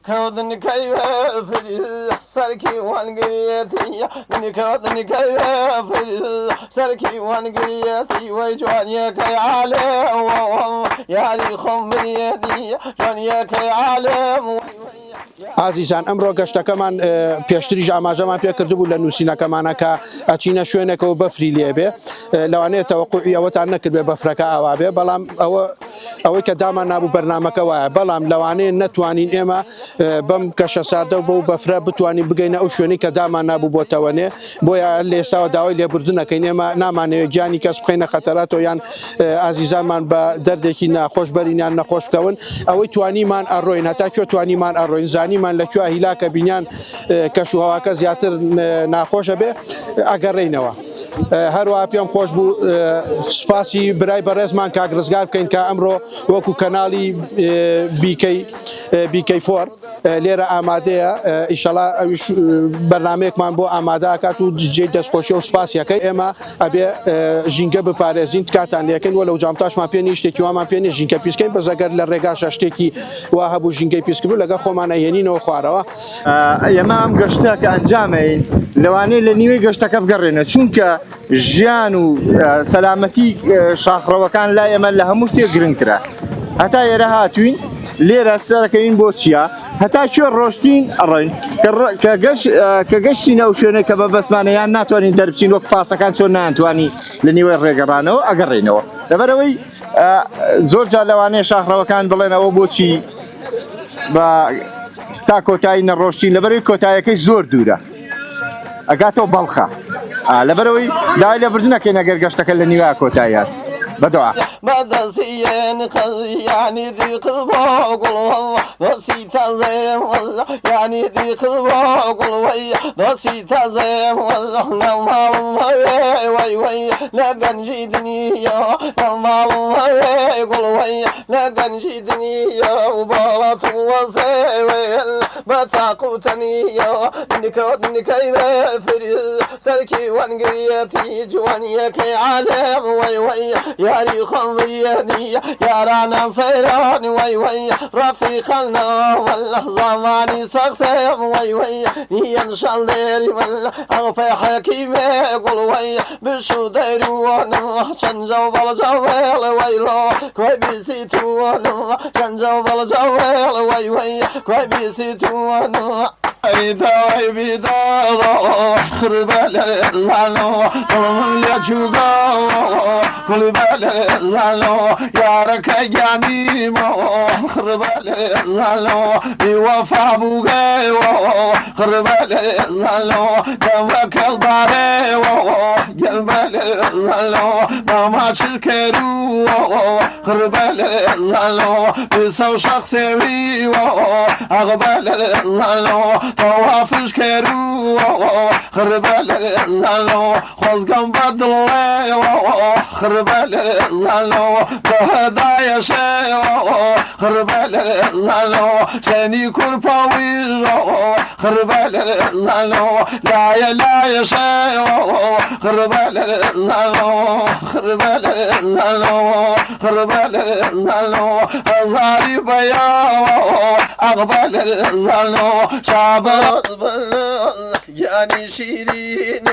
كودن كيف سركي وانقريتي كودن كيف سركي وانقريتي وجوانيك يا عالم يا لي خمريتي جوانيك يا عالم. عزیزان ئەمڕۆ گەشتەکەمان پێشتریش ئاماژەمان پێکردبوو لە نووسینەکەمانە کە ئەچینە شوێنێکەوە بەفری لێبێ لەوانەیە تەوەقوعی ئەوەتان نەکرد بێ بەفرەکە ئاوا بێ بەڵام ئەوەی کە دامان نابوو بەرنامەکە وایە بەڵام لەوانەیە نەتوانین ئێمە بەم کەشە ساردە و بەو بەفرە بتوانین بگەینە ئەو شوێنی کە دامان نابوو بۆتەوەنێ بۆیە لێساوە داوای لێبوردنەکەین ئێمە نامانەوێت گیانی کەس بخەینە خەتەراتەوە یان ئازیزانمان بە دەردێکی ناخۆش بەرینیان نەخۆش بکەون ئەوەی توانیمان ئەڕۆین هەتا کوێ توانیمان ئەڕۆین زانیمان لەکوێ هیلاکە بینیان کەشوهەواکە زیاتر ناخۆشە بێ ئەگەڕێینەوە. هەروەها پێم خۆش بوو سوپاسی برای بەڕێزمان کاک ڕزگار بکەین کە ئەمڕۆ وەکو کەناڵی بیکەی فۆر لێرە ئامادەیە ئیشەڵا ئەویش بەرنامەیەکمان بۆ ئامادەکات و جێی دەستخۆشی و سوپاسیەکەی ئێمە ئەبێ ژینگە بپارێزین کاتان لەکەین وە لەو جامتاشمان پێنی شتێکی وامان پێنی ژینکە پیسکەین بەزەگەر لە ڕێگاشە شتێکی وا هەبوو ژینگەی پیسکردو لەگەڵ خۆمان ئەهێنینەوە خوارەوە. ئێمە ئەم گەشتە کە ئەنجامەین لەوانەیە لە نیوەی گەشتەکە بگەڕێنە چونکە ژیان و سەلامەتی شاخڕەوەکان لای ئێمە لە هەموو شتێک گرنگترە. هەتا ئێرە هاتوین لێرە سەرەکەین بۆ چییە؟ هەتا کوێ ڕۆشتین ئەڕۆین کە گەشتین ئەو شوێنە کە بە بەسمانەیان ناتوانین دەربچین وەک پاسەکان چۆن نانتوانی لە نیوەی ڕێگەڕانەوە ئەگەڕێنەوە. لەبەرەوەی زۆر جار لەوانەیە شاخڕەوەکان بڵێنەوە بۆچی بە تا کۆتایی نەڕۆشتین لەبەرەوەی کۆتاییەکەی زۆر دوورە ئەگاتەوە بەڵخە لەبەرەوەی داوای لێبوردنەکەین ئەگەر گەشتەکە لە نیوە کۆتاییات بدعاء بدسين يعني ذيق باقول نسيت زين والله يعني ذيق باقول ويا نسيت زين والله نمال وي وي لقن جدني يا نمال ويقول ويا لقن جدني يا وبالط وسوي بتاقوتني يا انك فري سركي وانقريتي جوانيك عالم وي وي يا لي خمريني يا رانا صيراني وي وي رفيقنا والله زماني سختم وي وي ينشل ديري والله أغفى حكيمي قول وي بشو ديري وانا شنجو بالجوال وي لو كوي بيسيتو وانا شنجو بالجوال وي وي كوي بيسيتو وانا ايداي بيدادا خرب الزالو طول يا جوغا كل بالزالو يا ركياني مو خرب الزالو بوفا بوغي خرب الزالو دمك الباري قلب الزالو ماما شكرو خرب الزالو بسو شخصي اغبل الزالو طوافش كرو خرب الزالو خوزقم بدلي خرب الزالو بهدايا شي خرب الزالو شاني كرباوي خرب الزالو لا يا شي خرب الزالو خرب الزالو خرب الزالو ازاري بيا اقبل الزالو شعب يعني شيرين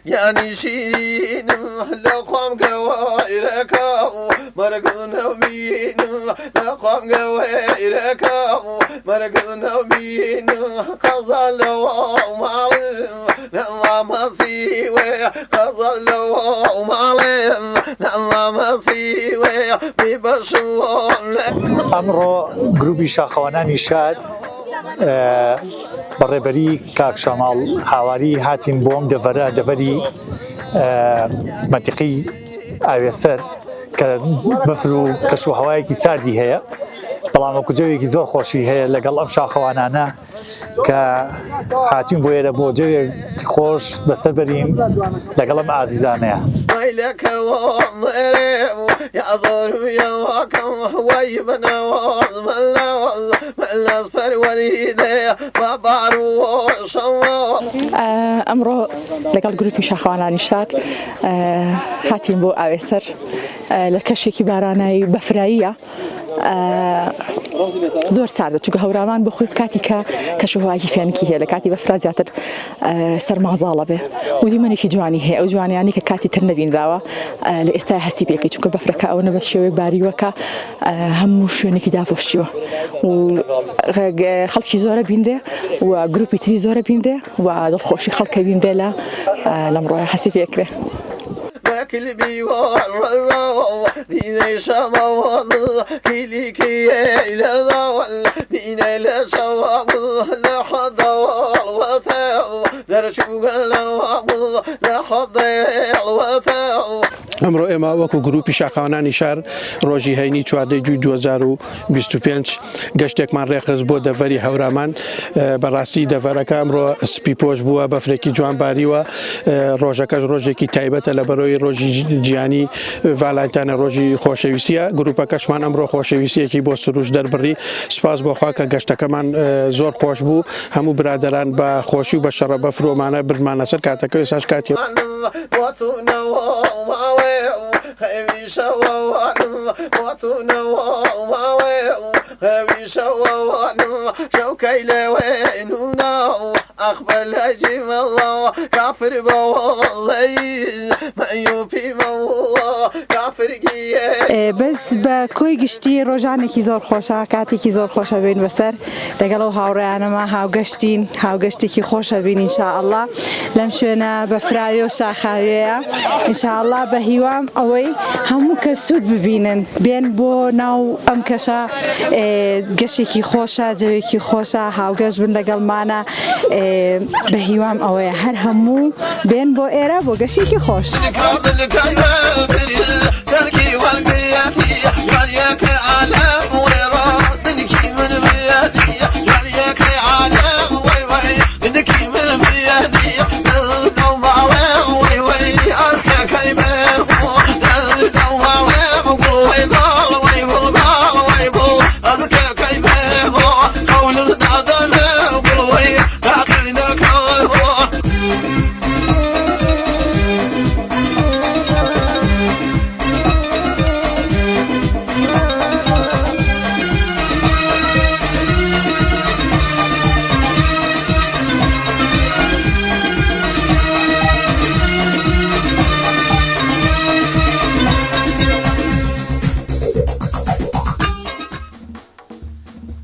يعني شيرين لقام قوائرك مرقض نبين لقام قوائرك مرقض نبين قصل ومعلم لما مصيوي قصل ومعلم لما مصيوي ببشوم ئەمڕۆ گروپی شاخەوانانی شار بەڕێبەری کاک شەماڵ هاواری هاتین بۆم دەڤەری منتیقی ئاوێسەر کە بەفر و کەشوهەوایەکی ساردی هەیە بەڵام وەکو جەوێکی زۆر خۆشی هەیە لەگەڵ ئەم شاخەوانانە کە هاتوین بۆ ئێرە بۆ جەوێک خۆش بەسەر بەرین لەگەڵ ئەم ئازیزانەیە. لك يا ظلمي وكم ويبنا من الأصفر وريدي ما بعرو شو ئەمڕۆ لەگەڵ گروپی شاخەوانانی شار هاتین بۆ ئاوێسەر لە کەشێکی بارانایی بەفراییە زۆر ساردە چونکە هەورامان بە خۆی کاتی کە شوهواکی فێنکی هەیە لە کاتی بەفرا زیاتر سەرمازاڵە بێ و دیمەنێکی جوانی هەیە ئەو جوانیانی کە کاتی تر نەبینراوە لە ئێستا هەستی پێکەی چونکە بەفرەکە ئەوە بە شێوەیە باریوەکە هەموو شوێنێکی دافۆشیوە و خەڵکی زۆرە بینرێ و گروپی تری زۆرە بینرێ و دڵخۆشی خەڵکە بینرێ لەم ڕۆیە هەسی پێکرێ. باكل بيوال ديني شمال كيلي كيلا ذوال بينا لا شوال لا حدا والوتاو درشو لا حدا الوتاو ئەمڕۆ ئێمە وەکو گروپی شاخەوانانی شار ڕۆژی هەینی 14 جوی 2025 گەشتێکمان ڕێخست بۆ دەڤەری هەورامان بەڕاستی دەڤەرەکە ئەمڕۆ سپی پۆش بووە بەفرێکی جوان باریوە ڕۆژەکەش ڕۆژێکی تایبەتە لە بەرەوەی ڕۆژی گیانی ڤالانتانە ڕۆژی خۆشەویستیە گروپەکەشمان ئەمڕۆ خۆشەویستیەکی بۆ سروش دەربڕی سپاس بۆخوا کە گەشتەکەمان زۆر خۆش بوو هەموو برادەران بە خۆشی و بە شەڕە بەفرۆمانە بردمانە سەر کاتەکە ێساش کاتی خيبي شوان وطنا خيبي شوان شوكي لويننا أقبل هجم الله كافر بوالله ما يوفي مولا كافر بس بە کۆی گشتی ڕۆژانێکی زۆر خۆشە کاتێکی زۆر خۆشە بین بەسەر لەگەڵ هاوڕێیانەمە هاوگەشتێکی خۆشە بین ئینشاءالله لەم شوێنە بەفرایی و شاخاوەیە ئینشاءالله بە هیوام ئەوەی هەموو کە سوود ببینن بێن بۆ ناو ئەم کەشە گەشتێکی خۆشە جەوێکی خۆشە هاوگەشت بن لەگەڵمانە بە هیوام ئەوەیە هەر هەموو بێن بۆ ئێرە بۆ گەشتێکی خۆش.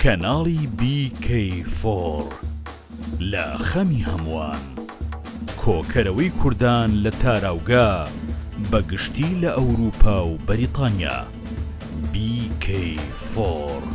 کەناڵی BK4 لە خەمی هەمووان کۆکەرەوەی کوردان لە تاراوگا بەگشتی لە ئەوروپا و بەریتانیا BK4